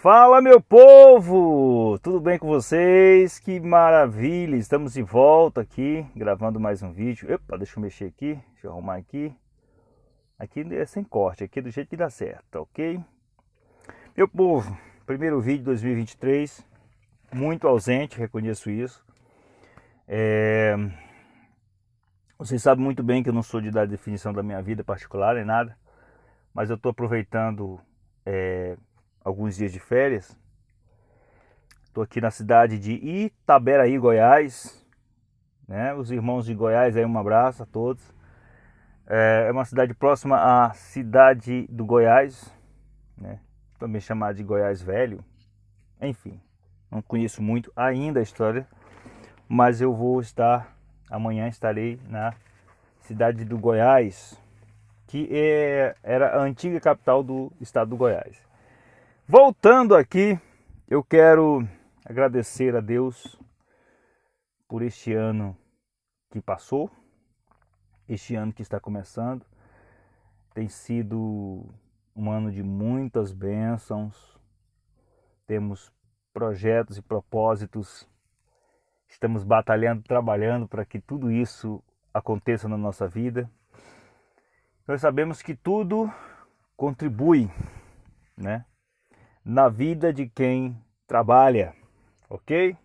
Fala, meu povo! Tudo bem com vocês? Que maravilha! Estamos de volta aqui, gravando mais um vídeo. Epa, deixa eu mexer aqui, deixa eu arrumar aqui. Aqui é sem corte, aqui é do jeito que dá certo, ok? Meu povo, primeiro vídeo de 2023, muito ausente, reconheço isso. Vocês sabem muito bem que eu não sou de dar definição da minha vida particular nem nada, mas eu estou aproveitando alguns dias de férias. Estou aqui na cidade de Itaberaí, Goiás, né? Os irmãos de Goiás, aí um abraço a todos. É uma cidade próxima à cidade do Goiás, né? Também chamada de Goiás Velho. Enfim, não conheço muito ainda a história, mas eu vou amanhã estarei na cidade do Goiás, que era a antiga capital do estado do Goiás. Voltando aqui, eu quero agradecer a Deus por este ano que passou, este ano que está começando. Tem sido um ano de muitas bênçãos, temos projetos e propósitos, estamos batalhando, trabalhando para que tudo isso aconteça na nossa vida. Nós sabemos que tudo contribui, né, na vida de quem trabalha, ok?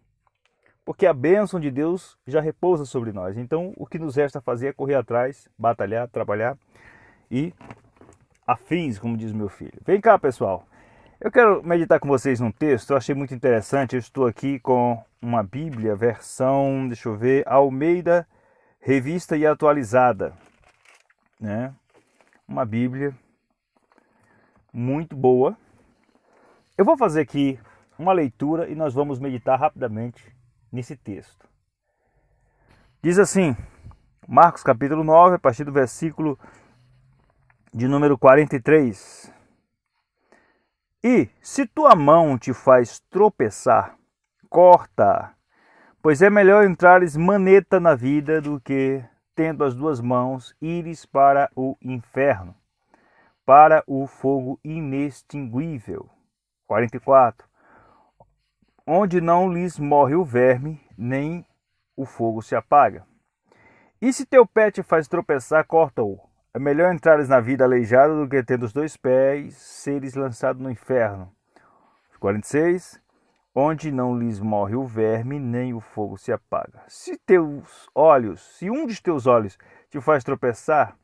Porque a bênção de Deus já repousa sobre nós. Então, o que nos resta fazer é correr atrás, batalhar, trabalhar e afins, como diz meu filho. Vem cá, pessoal. Eu quero meditar com vocês num texto, eu achei muito interessante. Eu estou aqui com uma Bíblia, versão, deixa eu ver, Almeida, Revista e Atualizada, né? Uma Bíblia muito boa. Eu vou fazer aqui uma leitura e nós vamos meditar rapidamente nesse texto. Diz assim, Marcos capítulo 9, a partir do versículo de número 43. E se tua mão te faz tropeçar, corta, pois é melhor entrares maneta na vida do que, tendo as duas mãos, ires para o inferno, para o fogo inextinguível. 44. Onde não lhes morre o verme, nem o fogo se apaga. E se teu pé te faz tropeçar, corta-o. É melhor entrares na vida aleijado do que, tendo os dois pés, seres lançado no inferno. 46. Onde não lhes morre o verme, nem o fogo se apaga. Se um dos teus olhos te faz tropeçar,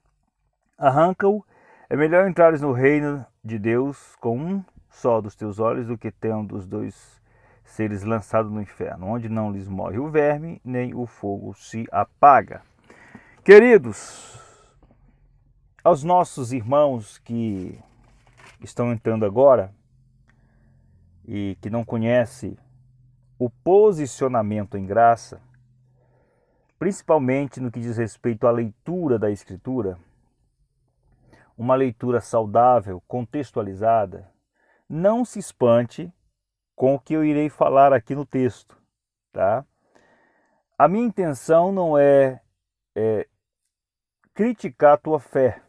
arranca-o. É melhor entrares no reino de Deus com um só dos teus olhos do que tendo os dois seres lançados no inferno, onde não lhes morre o verme, nem o fogo se apaga. Queridos, aos nossos irmãos que estão entrando agora e que não conhecem o posicionamento em graça, principalmente no que diz respeito à leitura da Escritura, uma leitura saudável, contextualizada, não se espante com o que eu irei falar aqui no texto, tá? A minha intenção não é criticar a tua fé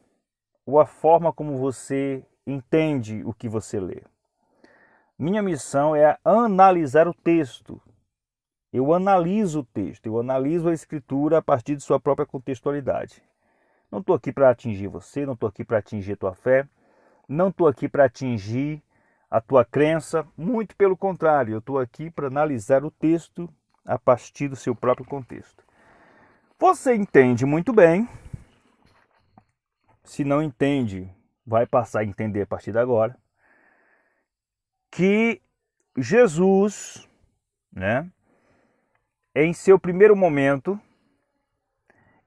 ou a forma como você entende o que você lê. Minha missão é analisar o texto. Eu analiso o texto, eu analiso a Escritura a partir de sua própria contextualidade. Não estou aqui para atingir você, não estou aqui para atingir a tua fé, não estou aqui para atingir a tua crença, muito pelo contrário, eu estou aqui para analisar o texto a partir do seu próprio contexto. Você entende muito bem, se não entende, vai passar a entender a partir de agora, que Jesus, né, em seu primeiro momento,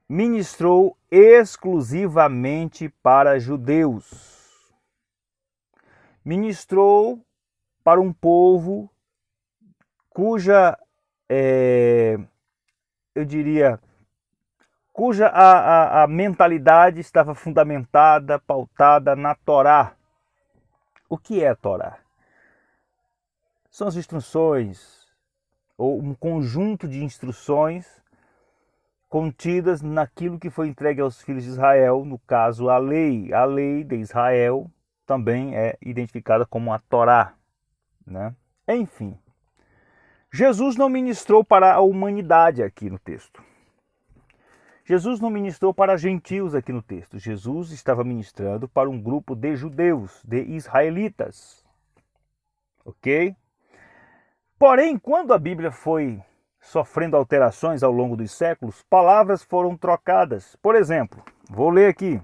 ministrou exclusivamente para judeus. Ministrou para um povo cuja a mentalidade estava fundamentada, pautada na Torá. O que é a Torá? São as instruções, ou um conjunto de instruções contidas naquilo que foi entregue aos filhos de Israel, no caso a lei de Israel, também é identificada como a Torá. né? Enfim, Jesus não ministrou para a humanidade aqui no texto. Jesus não ministrou para gentios aqui no texto. Jesus estava ministrando para um grupo de judeus, de israelitas. Ok? Porém, quando a Bíblia foi sofrendo alterações ao longo dos séculos, palavras foram trocadas. Por exemplo, vou ler aqui.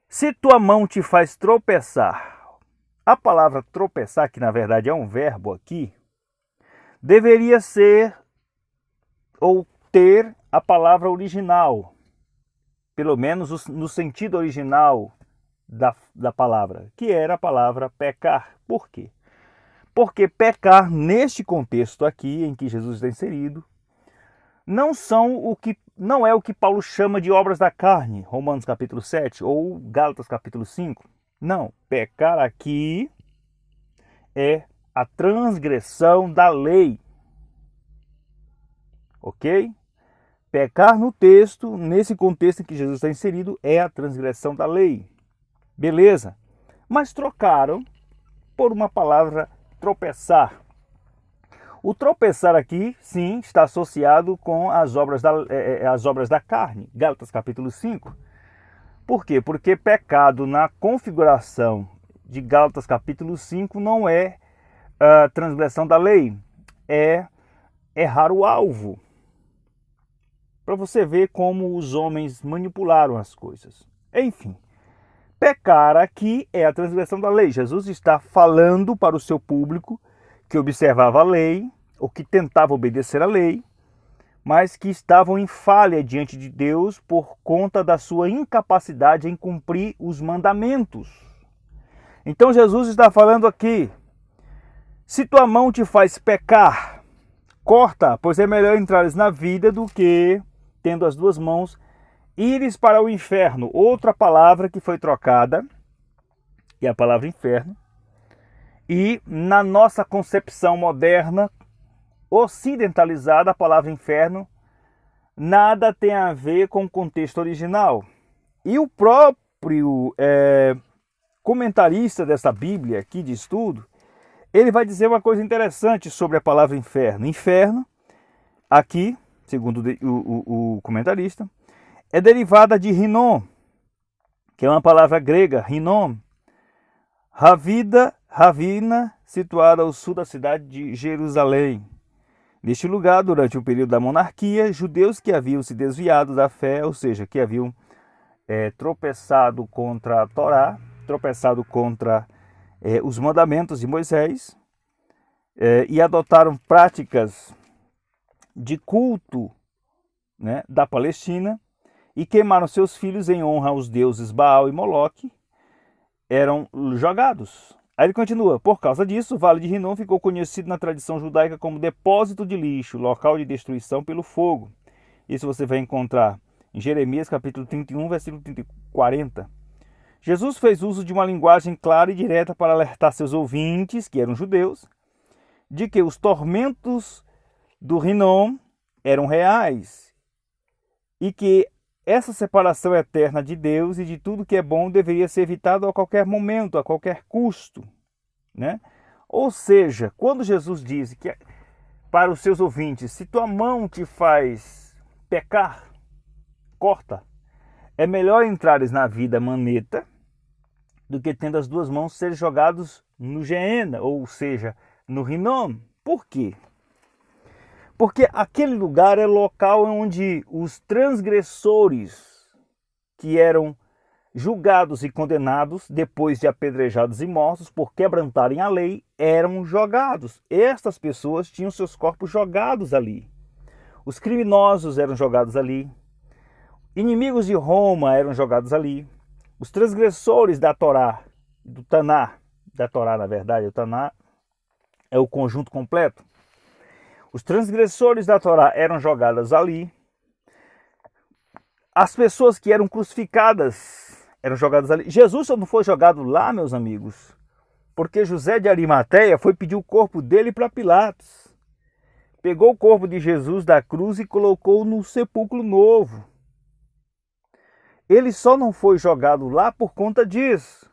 Se tua mão te faz tropeçar, a palavra tropeçar, que na verdade é um verbo aqui, deveria ser ou ter a palavra original, pelo menos no sentido original da palavra, que era a palavra pecar. Por quê? Porque pecar, neste contexto aqui em que Jesus está inserido, não é o que Paulo chama de obras da carne, Romanos capítulo 7 ou Gálatas capítulo 5. Não, pecar aqui é a transgressão da lei. Ok? Pecar no texto, nesse contexto em que Jesus está inserido, é a transgressão da lei. Beleza? Mas trocaram por uma palavra tropeçar. O tropeçar aqui, sim, está associado com as obras da carne, Gálatas capítulo 5. Por quê? Porque pecado na configuração de Gálatas capítulo 5 não é a transgressão da lei, é errar o alvo. Para você ver como os homens manipularam as coisas. Enfim, pecar aqui é a transgressão da lei. Jesus está falando para o seu público que observava a lei, ou que tentava obedecer a lei, mas que estavam em falha diante de Deus por conta da sua incapacidade em cumprir os mandamentos. Então Jesus está falando aqui, se tua mão te faz pecar, corta, pois é melhor entrares na vida do que, tendo as duas mãos, ires para o inferno. Outra palavra que foi trocada, que é a palavra inferno, e na nossa concepção moderna, ocidentalizada, a palavra inferno nada tem a ver com o contexto original. E o próprio comentarista dessa Bíblia aqui de estudo, ele vai dizer uma coisa interessante sobre a palavra inferno. Inferno, aqui, segundo o comentarista, é derivada de Rinom, que é uma palavra grega, Rinom, Ravina, situada ao sul da cidade de Jerusalém. Neste lugar, durante o período da monarquia, judeus que haviam se desviado da fé, ou seja, que haviam tropeçado contra a Torá, tropeçado contra os mandamentos de Moisés, e adotaram práticas de culto, né, da Palestina, e queimaram seus filhos em honra aos deuses Baal e Moloque, eram jogados. Aí ele continua, por causa disso, o Vale de Rinom ficou conhecido na tradição judaica como depósito de lixo, local de destruição pelo fogo. Isso você vai encontrar em Jeremias capítulo 31, versículo 40. Jesus fez uso de uma linguagem clara e direta para alertar seus ouvintes, que eram judeus, de que os tormentos do Rinom eram reais e que essa separação eterna de Deus e de tudo que é bom deveria ser evitado a qualquer momento, a qualquer custo, né? Ou seja, quando Jesus diz que para os seus ouvintes, se tua mão te faz pecar, corta, é melhor entrares na vida maneta do que tendo as duas mãos ser jogados no Geena, ou seja, no Rinom. Por quê? Porque aquele lugar é local onde os transgressores que eram julgados e condenados depois de apedrejados e mortos por quebrantarem a lei eram jogados. Estas pessoas tinham seus corpos jogados ali. Os criminosos eram jogados ali. Inimigos de Roma eram jogados ali. Os transgressores da Torá, do Taná, da Torá na verdade, o Taná é o conjunto completo. Os transgressores da Torá eram jogados ali. As pessoas que eram crucificadas eram jogadas ali. Jesus só não foi jogado lá, meus amigos, porque José de Arimateia foi pedir o corpo dele para Pilatos. Pegou o corpo de Jesus da cruz e colocou no sepulcro novo. Ele só não foi jogado lá por conta disso,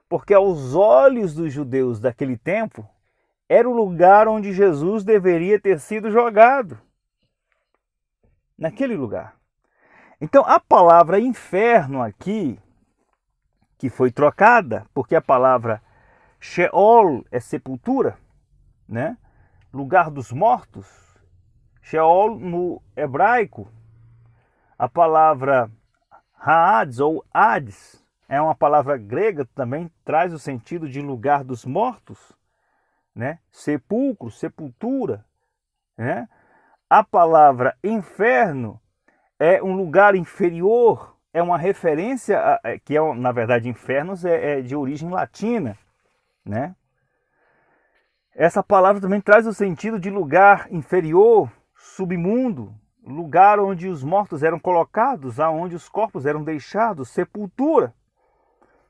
porque aos olhos dos judeus daquele tempo, era o lugar onde Jesus deveria ter sido jogado. Naquele lugar. Então, a palavra inferno aqui, que foi trocada, porque a palavra Sheol é sepultura, né? Lugar dos mortos. Sheol no hebraico, a palavra Hades ou Hades, é uma palavra grega, também traz o sentido de lugar dos mortos, né? Sepulcro, sepultura, né? A palavra inferno é um lugar inferior, é uma referência, que é, na verdade, infernos é de origem latina, né? Essa palavra também traz o sentido de lugar inferior, submundo, lugar onde os mortos eram colocados, aonde os corpos eram deixados, sepultura.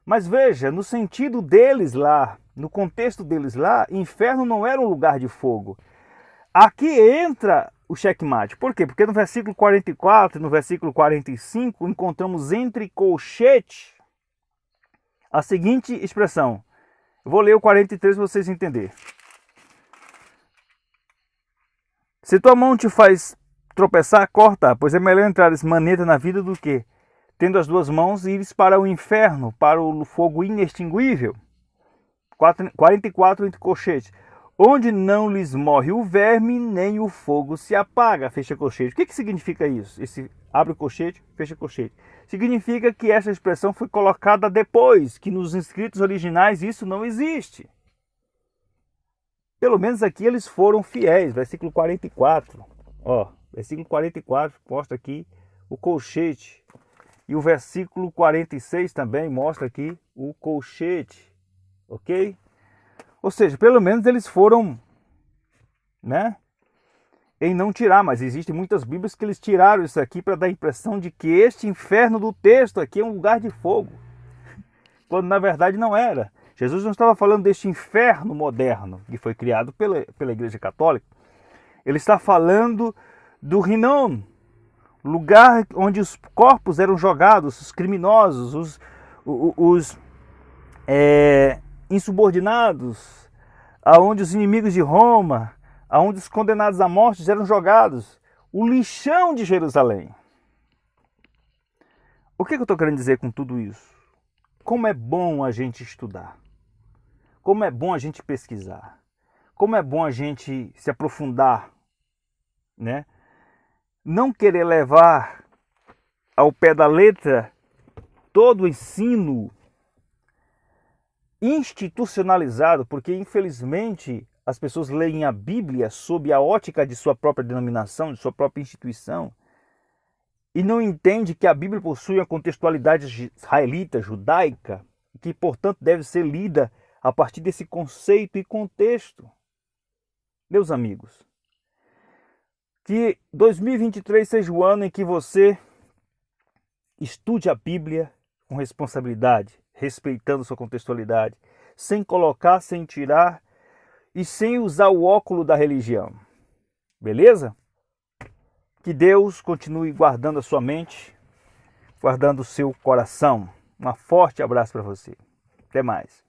Mas veja, no sentido deles lá, no contexto deles lá, inferno não era um lugar de fogo. Aqui entra o checkmate. Por quê? Porque no versículo 44 e no versículo 45 encontramos entre colchete a seguinte expressão. Eu vou ler o 43 para vocês entenderem. Se tua mão te faz tropeçar, corta, pois é melhor entrares maneta na vida do que, tendo as duas mãos, ires para o inferno, para o fogo inextinguível. 44 entre colchetes. Onde não lhes morre o verme, nem o fogo se apaga. Fecha colchete. O que significa isso? Esse abre o colchete, fecha colchete. Significa que essa expressão foi colocada depois, que nos escritos originais isso não existe. Pelo menos aqui eles foram fiéis. Versículo 44. Ó, versículo 44 mostra aqui o colchete. E o versículo 46 também mostra aqui o colchete. Ok? Ou seja, pelo menos eles foram, né, em não tirar, mas existem muitas bíblias que eles tiraram isso aqui para dar a impressão de que este inferno do texto aqui é um lugar de fogo, quando na verdade não era. Jesus não estava falando deste inferno moderno que foi criado pela Igreja Católica. Ele está falando do Rinom, lugar onde os corpos eram jogados, os criminosos, os insubordinados, aonde os inimigos de Roma, aonde os condenados à morte eram jogados, o lixão de Jerusalém. O que eu estou querendo dizer com tudo isso? Como é bom a gente estudar, como é bom a gente pesquisar, como é bom a gente se aprofundar, né? Não querer levar ao pé da letra todo o ensino institucionalizado, porque infelizmente as pessoas leem a Bíblia sob a ótica de sua própria denominação, de sua própria instituição, e não entende que a Bíblia possui uma contextualidade israelita, judaica, que portanto deve ser lida a partir desse conceito e contexto. Meus amigos, que 2023 seja o ano em que você estude a Bíblia com responsabilidade, respeitando sua contextualidade, sem colocar, sem tirar e sem usar o óculo da religião. Beleza? Que Deus continue guardando a sua mente, guardando o seu coração. Um forte abraço para você. Até mais.